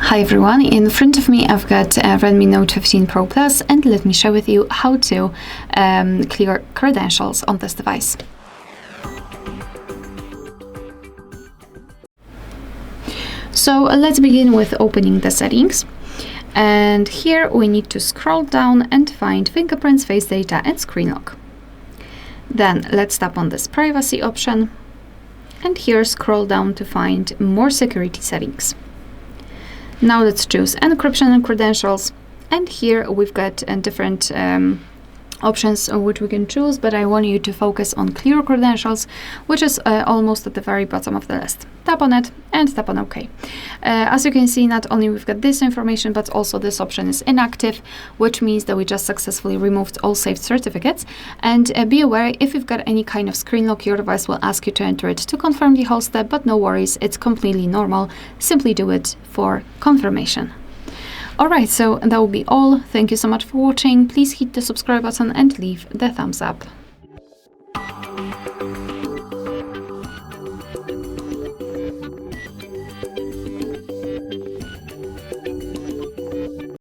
Hi everyone, in front of me I've got a Redmi Note 15 Pro Plus, and let me share with you how to clear credentials on this device. So let's begin with opening the settings. And here we need to scroll down and find fingerprints, face data and screen lock. Then let's tap on this privacy option, and here scroll down to find more security settings. Now let's choose encryption and credentials, and here we've got different options which we can choose, but I want you to focus on clear credentials, which is almost at the very bottom of the list. Tap on it and tap on OK. As you can see, not only we've got this information, but also this option is inactive, which means that we just successfully removed all saved certificates. And be aware, if you've got any kind of screen lock, your device will ask you to enter it to confirm the whole step, but no worries, it's completely normal. Simply do it for confirmation. Alright, so that will be all. Thank you so much for watching. Please hit the subscribe button and leave the thumbs up.